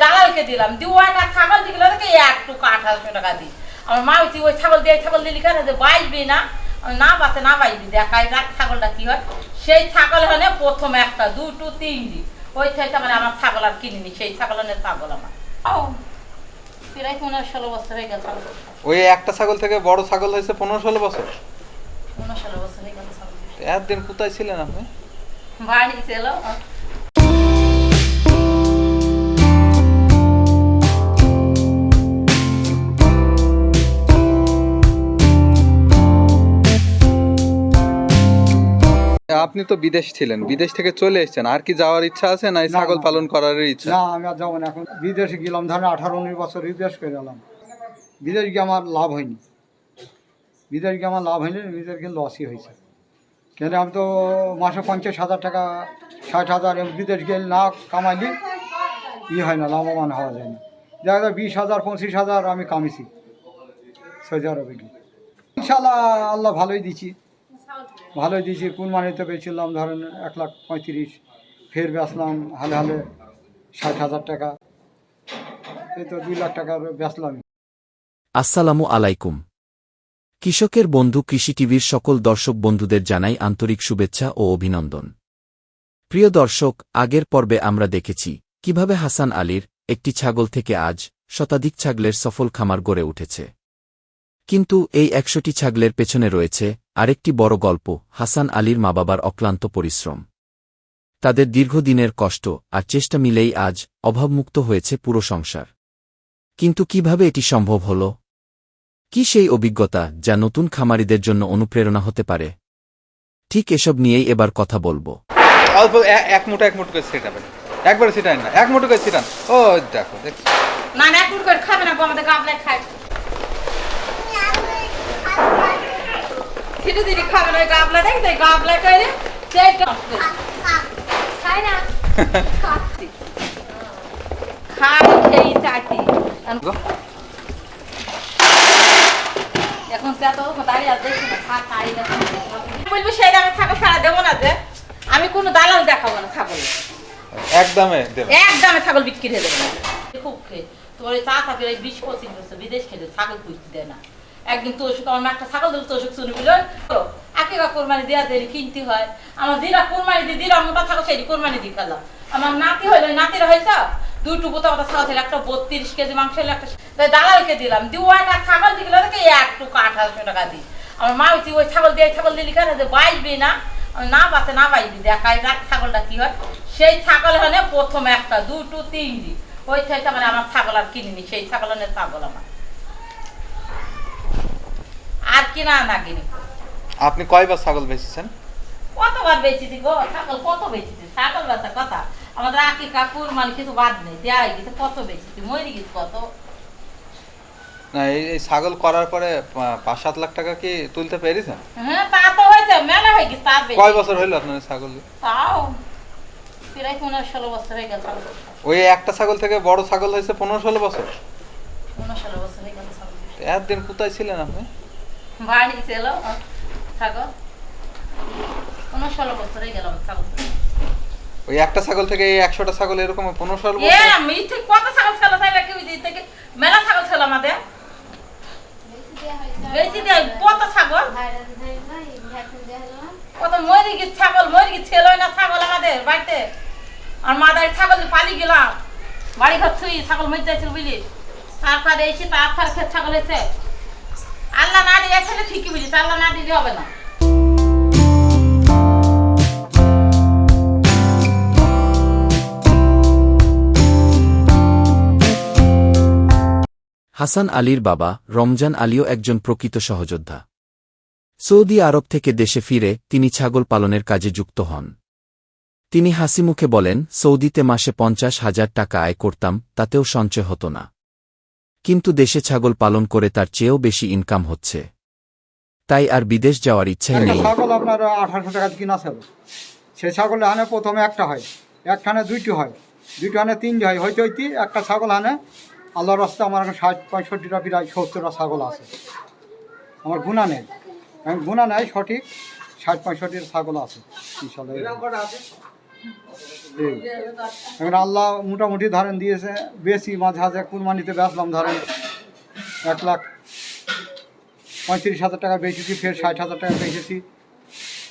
দালালকে দিলাম, দিয়ে একটা ছাগল দিল একটু 1800 টাকা দিই। আমার মা হচ্ছে ওই ছাগল দিয়ে ছাগল দিলি কেন যে বাইবি না, না বাঁচে না বাইবি, দেখায় যাক ছাগলটা কি হয়। সেই ছাগল হলে প্রথম একটা দুটো তিনটি, ওই থেকে মানে আমার ছাগল আর কিনিনি, সেই ছাগল হলে ছাগল আমার প্রায় 15-16 বছর হয়ে গেছে। ওই একটা ছাগল থেকে বড় ছাগল হয়েছে 15-16 বছর। 15-16 বছর হয়ে গেছে ছাগল। একদিন কোথায় ছিলেন আপনি? বাড়ি ছিল। আপনি তো বিদেশ ছিলেন, বিদেশ থেকে চলে এসেছেন, আর কি যাওয়ার ইচ্ছা আছে না ছাগল পালন করার ইচ্ছা? না, আমি আর যাবো না। এখন বিদেশে গেলাম, ধরেন 18-19 বছর বিদেশ করে এলাম। বিদেশ গিয়ে আমার লাভ হয়নি, বিদেশ গিয়ে আমার লাভ হয়নি, বিদেশ গিয়ে লসই হয়েছে। কেন আমি তো মাসে 50,000 টাকা 60,000 বিদেশ গিয়ে না কামাইলে হয় না, লাভবান হওয়া যায় না। দেখা যায় 20,000 25,000 আমি কামিয়েছি সৌদি আরবে গিয়ে। ইনশাল্লাহ আল্লাহ ভালোই দিচ্ছি, ভালোই দিয়েছি। কুরবানিতে পেয়েছিলাম ধরেন 1,35,000, ফের বেচলাম হালে হালে 60,000 টাকা, এই তো 2 লাখ টাকার বেচলাম। আসসালামু আলাইকুম। কৃষকের বন্ধু কৃষি টিভির সকল দর্শক বন্ধুদের জানাই আন্তরিক শুভেচ্ছা ও অভিনন্দন। প্রিয় দর্শক, আগের পর্বে আমরা দেখেছি কিভাবে হাসান আলীর একটি ছাগল থেকে আজ শতাধিক ছাগলের সফল খামার গড়ে উঠেছে। কিন্তু এই 100টি ছাগলের পেছনে রয়েছে আরেকটি বড় গল্প, হাসান আলীর মা বাবার অক্লান্ত পরিশ্রম। তাদের দীর্ঘদিনের কষ্ট আর চেষ্টা মিলেই আজ অভাবমুক্ত হয়েছে পুরো সংসার। কিন্তু কিভাবে এটি সম্ভব হল? কি সেই অভিজ্ঞতা যা নতুন খামারিদের জন্য অনুপ্রেরণা হতে পারে? ঠিক এসব নিয়েই এবার কথা বলবো। অল্প এক মুঠো করে ছিটাবেন, একবারে ছিটান না, এক মুঠো করে ছিটান। ও দেখো দেখছি না না, এক মুঠ করে খাবে না, আমাদের গাবলায় খায়। ছিটে দিদি খাবে না, গাবলা দেখ তাই গাবলায় খাইলে খায় না, খাই খেয়ে চাইতি। এখন দাঁড়িয়ে দেখি না, খাই বলবো সেই দামে ছাগল ছাড়া দেবো না, যে আমি কোনো দালাল দেখাবো না ছাগল, একদমে ছাগল বিক্রি হয়ে দেবো না। খুব খেয়ে তোর চা থাকে 20-25 বছর বিদেশ খেতে ছাগল পুষতে দেয় না। একদিন তোর সাথে আমার একটা ছাগল দিল, তোর সাথে শুনে বিল আকিকা কোরবানি দেওয়া দেরি কিনতে হয়। আমার দিরা কোরবানি দিয়ে দিরা মোটা ছাগল সেই কোরবানি দিয়ে খেলাম। আমার নাতি হইলো, নাতিরা হয়েছে দুটো বোতা বোতা ছাগল ছিল, একটা 32 কেজি মাংস হলো, একটা দালালকে দিলাম, দিয়ে একটা ছাগল দিল একটু 1800 টাকা দিই। আমার মা হচ্ছে ওই ছাগল দিয়ে ছাগল দিলি কেন যে বাইবি না, না বাঁচে না বাইবি, দেখায় যাক ছাগলটা কি হয়। সেই ছাগল হলে প্রথম একটা দুটো তিনটি, ওই থেকে মানে আমার ছাগল আর কিনিনি, সেই ছাগল হলে ছাগল আমার আর কিনা না কিনি। আপনি কয়বার ছাগল বেচেছেন? কতবার বেচেছি গো ছাগল, কত বেচেছি ছাগল বেচার কথা। আমাদের আকিকা কুরবানি কিছু বাদ নেই, দেওয়া হয়ে গেছে, কত বেচেছি, মরে গেছি কত। না এই ছাগল করার পরে 5-7 লাখ টাকা কি তুলতে পেরেছেন? হ্যাঁ তা তো হয়েছে, মেলা হয়ে গেছে। তার কয় বছর হইল আপনার ছাগল? তাও প্রায় 15-16 বছর হয়ে গেছে। ওই একটা ছাগল থেকে বড় ছাগল হয়েছে 15-16 বছর। 15-16 বছর হয়ে গেছে ছাগল। একদিন কোথায় ছিলেন আপনি? বাড়ি ছিল ছাগল, 15-16 বছর হয়ে গেল ছাগল। ওই একটা ছাগল থেকে এই 100টা ছাগল এরকম 15-16 বছর? আমি ঠিক কত ছাগল ছিল তাইলে কেউ দিই থেকে মেলা ছাগল ছিল আমাদের, বেশি দেয় কত ছাগল, কত মরি গেছে ছাগল, মরি গেছে ছিল না ছাগল আমাদের বাড়িতে। আর মাদার ছাগল পালি গেলাম, বাড়ি ঘর থুই ছাগল মরে যাচ্ছিল বুঝলি, তারপরে এসে তারপর খেত ছাগল এসে আল্লাহ না দিয়ে এসে ঠিকই বুঝিস, আল্লাহ না দিলে হবে না। হাসান আলীর বাবা রমজান আলীও একজন প্রকৃত সহযোদ্ধা। সৌদি আরব থেকে দেশে ফিরে তিনি ছাগল পালনের কাজে যুক্ত হন। তিনি হাসিমুখে বলেন, সৌদিতে মাসে 50,000 টাকা আয় করতাম, তাতেও সঞ্চয় হতো না, কিন্তু দেশে ছাগল পালন করে তার চেয়েও বেশি ইনকাম হচ্ছে, তাই আর বিদেশ যাওয়ার ইচ্ছাই নেই। ছাগল আপনার 1800 টাকা কিনা ছিল, সে ছাগল হানে প্রথমে একটা হয়, একখানে দুইটি হয়, দুইটি হানে তিনটি হয়, হইতে হইতে একটা ছাগল হানে আল্লাহর রাস্তায় আমার এখন 60-65টা প্রায় 70টা ছাগল আছে। আমার গুণা নেই, আমি গুণা নেই, সঠিক 60-65টা ছাগল আছে ইনশাল্লাহ। এই এখন আল্লাহ মোটামুটি ধরেন দিয়েছে, বেশি মাঝে হাজার কুরবানিতে বেচলাম ধরেন 1,35,000 টাকা বেচেছি, ফের 60,000 টাকা বেচেছি।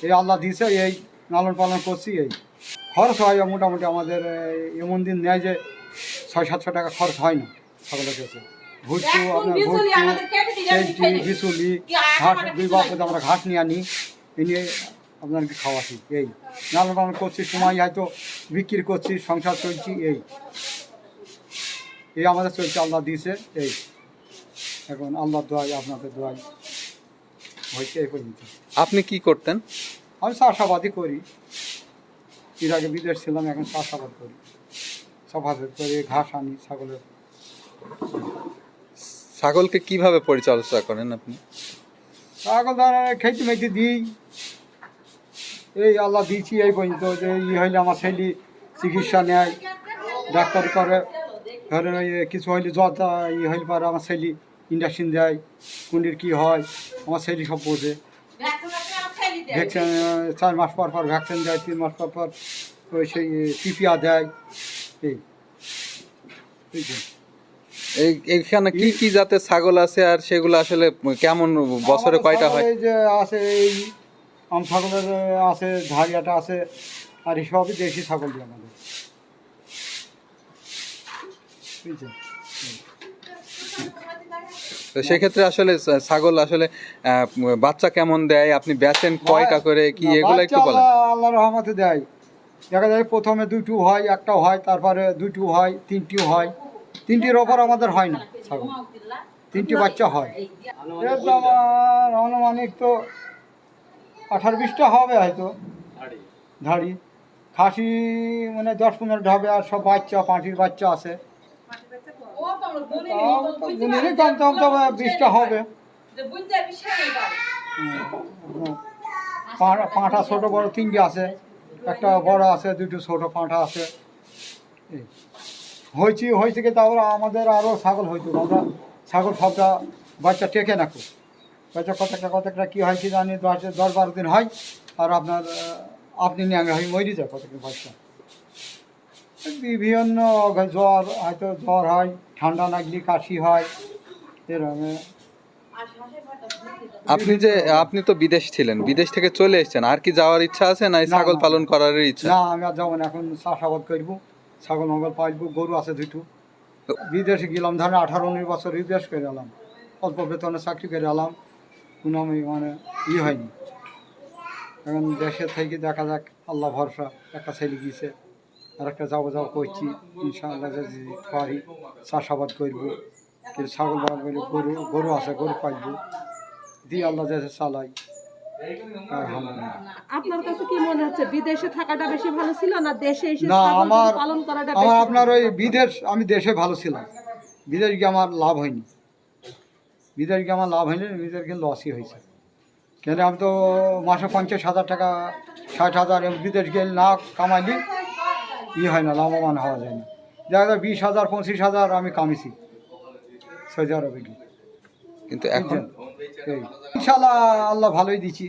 এই আল্লাহ দিয়েছে, এই লালন পালন করছি। এই খরচ হয় মোটামুটি আমাদের এমন দিন নেয় যে 600-700 টাকা খরচ হয় না ছাগলের কাছে। ভুট্টু আপনার ভুট্টু বিচুলি ঘাস, 2 বাপে আমরা ঘাস নিয়ে আনি, এ নিয়ে আপনাকে খাওয়াছি। এই লালন পালন করছি, সময় হয়তো বিক্রি করছি, সংসার চলছি। এই আমাদের চলছে, আল্লাহ দিয়েছে। এই এখন আল্লাহ দোয়াই, আপনাদের দোয়াই হয়েছে এই পর্যন্ত। আপনি কি করতেন? আমি চাষাবাদই করি, এর আগে বিদেশ ছিলাম, এখন চাষাবাদ করি। চাষাবাদ করে ঘাস আনি ছাগলের। ছাগলকে কিভাবে পরিচর্যা করেন আপনি? ছাগল ধরে খেতে মেতে দিই, এই আল্লাহ দিয়েছি এই পর্যন্ত। যে হইলে আমার ছেলে চিকিৎসা নেয়, ডাক্তারি করে, ধরেন ওই কিছু হইলে জ্বর হইলে পরে আমার ছেলে ইঞ্জেকশন দেয়, কোনটির কী হয় আমার ছেলে সব বোঝে। ভ্যাকসিন 4 মাস পর পর ভ্যাকসিন দেয়, 3 মাস পর পর ওই সেই টিপিয়া দেয়। এই এইখানে কি কি জাতের ছাগল আছে, আর সেগুলো আসলে কেমন, বছরে কয়টা হয়? এই যে আছে, এই আম ছাগলের আছে, ধারিয়াটা আছে, আর এই সবই দেশি ছাগল দিয়ে আমাদের। বুঝছেন? তো সেক্ষেত্রে আসলে ছাগল আসলে বাচ্চা কেমন দেয়, আপনি বেচেন কয়টা করে, কি এগুলো একটু বলেন। আল্লাহ রহমতে দেয়, দেখা যায় প্রথমে 2টো হয়, একটাও হয়, তারপরে 2টো হয়, 3টিও হয়। 3টির ওপর আমাদের হয় না ছাগল, 3টি বাচ্চা হয়। এর তো আমার আনুমানিক তো 18-20টা হবে হয়তো ধাড়ি। খাসি মানে 10-15টা হবে, আর সব বাচ্চা, পাঁটির বাচ্চা আছে। কম কম তবে 20টা হবে। পাঁঠা ছোট বড় 3টে আছে, একটা বড় আছে, 2টো ছোট পাঁঠা আছে। হয়েছে কি, তারপরে আমাদের আরও ছাগল হইতো, আমরা ছাগল সবটা বাচ্চা টেকে না, খুব বাচ্চা কতটা কী হয় কি জানি, 10-12 দিন হয়, আর আপনি ন্যাংরা হয়ে মরি যায় কতটা বাচ্চা। বিভিন্ন জ্বর, হয়তো জ্বর হয়, ঠান্ডা লাগলে কাশি হয়, এরকম। আপনি তো বিদেশ ছিলেন, বিদেশ থেকে চলে এসেছেন, আর কি যাওয়ার ইচ্ছা আছে না এই ছাগল পালন করার ইচ্ছা? না, আমি আর যাবো না, এখন চাষাবাদ করবো, ছাগল মগল পালবো, গরু আছে 2টো। বিদেশে গেলাম ধরেন 18-19 বছর বিদেশ করে এলাম, অল্প বেতনে চাকরি করে এলাম, কোনো আমি মানে হয়নি। এখন দেশে থেকে দেখা যাক, আল্লাহ ভরসা, একটা ছেলে গিয়েছে, আর একটা যাবো করছি, ইনশাআল্লাহ যদি পারি চাষাবাদ করবো, কিন্তু ছাগল বাগান করলে গরু আছে, গরু পালবো, দিয়ে আল্লাহ যাতে চালাই। আপনার কাছে কি মনে হচ্ছে, বিদেশে থাকাটা বেশি ভালো ছিল না দেশে এসে না, ছাগল আমার পালন করাটা? আপনার ওই বিদেশ, আমি দেশে ভালো ছিলাম, বিদেশ গিয়ে আমার লাভ হয়নি। বিদেশ গিয়ে আমার লাভ হয়নি, বিদেশ গিয়ে লসই হয়েছে। কেন আমি তো মাসে 50,000 টাকা, 60,000 বিদেশ গেলে না কামাইলে হয় না, লাভবান হওয়া যায় না। দেখা যায় 20,000-25,000 আমি কামিয়েছি সৌদি আরবে গিয়ে। কিন্তু এখন ইনশাআল্লাহ আল্লাহ ভালোই দিয়েছি।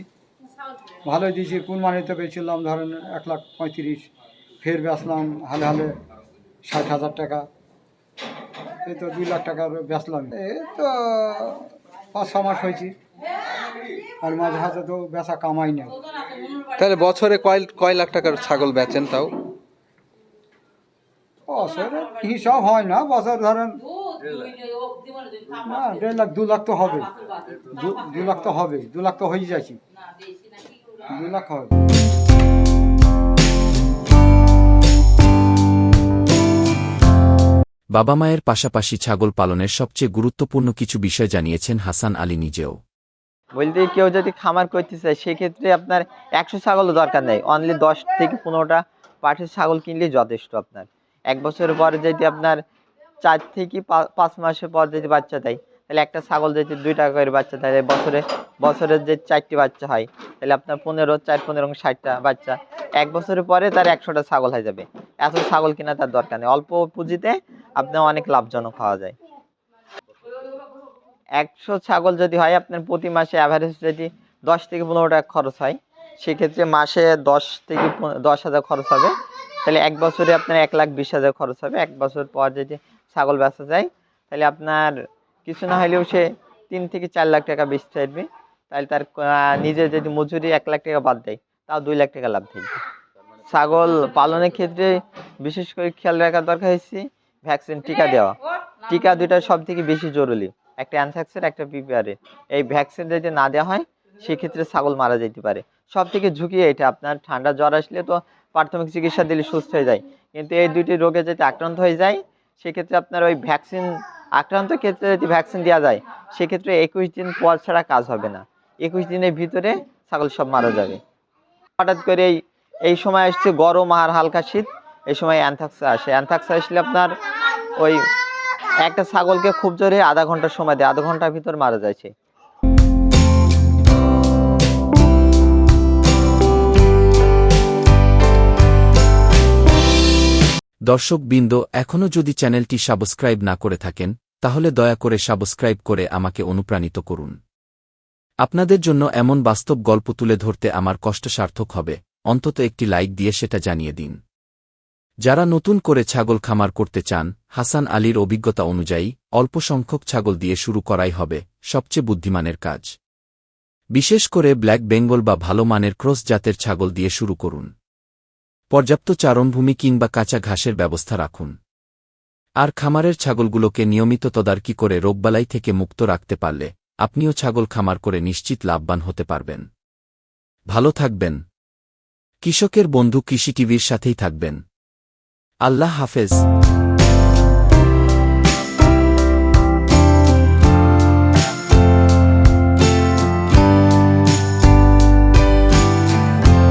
কুরবানিতে বেচলাম ধরেন 1,35,000, ফের বেচলাম হালে 60,000 টাকা, এই তো 2 লাখ টাকার বেচলাম। এই তো 5-6 মাস হয়েছি, আর মাঝে হাতে তো বেচা কামাই না। তাহলে বছরে কয় লাখ টাকার ছাগল বেচেন তাও? বছরে হিসাব হয় না, বছর ধরেন না 1.5 লাখ 2 লাখ তো হবে, 2 লাখ তো হবে, 2 লাখ তো হয়ে যাচ্ছে, 2 লাখ হবে। বাবা মায়ের পাশাপাশি ছাগল পালনের সবচেয়ে গুরুত্বপূর্ণ কিছু বিষয় জানিয়েছেন হাসান আলী নিজেও। বলতে কেউ যদি খামার করতে চায় সেক্ষেত্রে আপনার 100 ছাগলও দরকার নেই, অনলি 10 থেকে 15টা পাঠের ছাগল কিনলেই যথেষ্ট। আপনার 1 বছরের পরে যদি আপনার 4 থেকে 5 মাসের পর যদি বাচ্চা দেয়, তাহলে একটা ছাগল যদি 2 টাকা করে বাচ্চা দেয়, বছরের যে 4টি বাচ্চা হয়, তাহলে আপনার 15-4-15-60টা বাচ্চা, 1 বছরের পরে তার 100টা ছাগল হয়ে যাবে। এত ছাগল কেনা তার দরকার নেই, অল্প পুঁজিতে আপনার অনেক লাভজনক হওয়া যায়। 100 ছাগল যদি হয় আপনার প্রতি মাসে অ্যাভারেজ যদি 10 থেকে 15 টাকা খরচ হয়, সেক্ষেত্রে মাসে 10,000 খরচ হবে, তাহলে 1 বছরে আপনার 1,20,000 খরচ হবে। 1 বছর পর যদি ছাগল বেচা যায় তাহলে আপনার কিছু না হলেও সে 3 থেকে 4 লাখ টাকা বেচতে পারবে। তাহলে তার নিজে যদি মজুরি 1 লাখ টাকা বাদ দেয় তাও 2 লাখ টাকা লাভ থাকবে। ছাগল পালনের ক্ষেত্রে বিশেষ করে খেয়াল রাখার দরকার হচ্ছে ভ্যাকসিন, টিকা দেওয়া। টিকা দুইটা সব থেকে বেশি জরুরি, একটা অ্যানথ্রাক্সের, একটা পিপিআরের। এই ভ্যাকসিন যদি না দেওয়া হয় সেক্ষেত্রে ছাগল মারা যেতে পারে। সব থেকে ঝুঁকি এটা, আপনার ঠান্ডা জ্বর আসলে তো প্রাথমিক চিকিৎসা দিলে সুস্থ হয়ে যায়, কিন্তু এই দুইটি রোগে যদি আক্রান্ত হয়ে যায় সেক্ষেত্রে আপনার ওই ভ্যাকসিন, আক্রান্ত ক্ষেত্রে যদি ভ্যাকসিন দেওয়া যায় সেক্ষেত্রে 21 দিন পর ছাড়া কাজ হবে না। 21 দিনের ভিতরে ছাগল সব মারা যাবে। হঠাৎ করে এই সময় আসছে গরম আর হালকা শীত, এই সময় অ্যানথ্রাক্স আসে। অ্যানথ্রাক্স আসলে আপনার ওই একটা ছাগলকে খুব জোরে আধা ঘন্টার সময় দেয়, আধা ঘন্টার ভিতর মারা যাচ্ছে। দর্শকবৃন্দ, এখনও যদি চ্যানেলটি সাবস্ক্রাইব না করে থাকেন তাহলে দয়া করে সাবস্ক্রাইব করে আমাকে অনুপ্রাণিত করুন। আপনাদের জন্য এমন বাস্তব গল্প তুলে ধরতে আমার কষ্ট সার্থক হবে, অন্তত একটি লাইক দিয়ে সেটা জানিয়ে দিন। যারা নতুন করে ছাগল খামার করতে চান, হাসান আলীর অভিজ্ঞতা অনুযায়ী অল্প সংখ্যক ছাগল দিয়ে শুরু করাই হবে সবচেয়ে বুদ্ধিমানের কাজ। বিশেষ করে ব্ল্যাক বেঙ্গল বা ভালো মানের ক্রস জাতের ছাগল দিয়ে শুরু করুন। পর্যাপ্ত চারণভূমি কিংবা কাঁচা ঘাসের ব্যবস্থা রাখুন। আর খামারের ছাগলগুলোকে নিয়মিত তদারকি করে রোগবালাই থেকে মুক্ত রাখতে পারলে আপনিও ছাগল খামার করে নিশ্চিত লাভবান হতে পারবেন। ভালো থাকবেন। কৃষকের বন্ধু কৃষি টিভির সাথেই থাকবেন। আল্লাহ হাফেজ।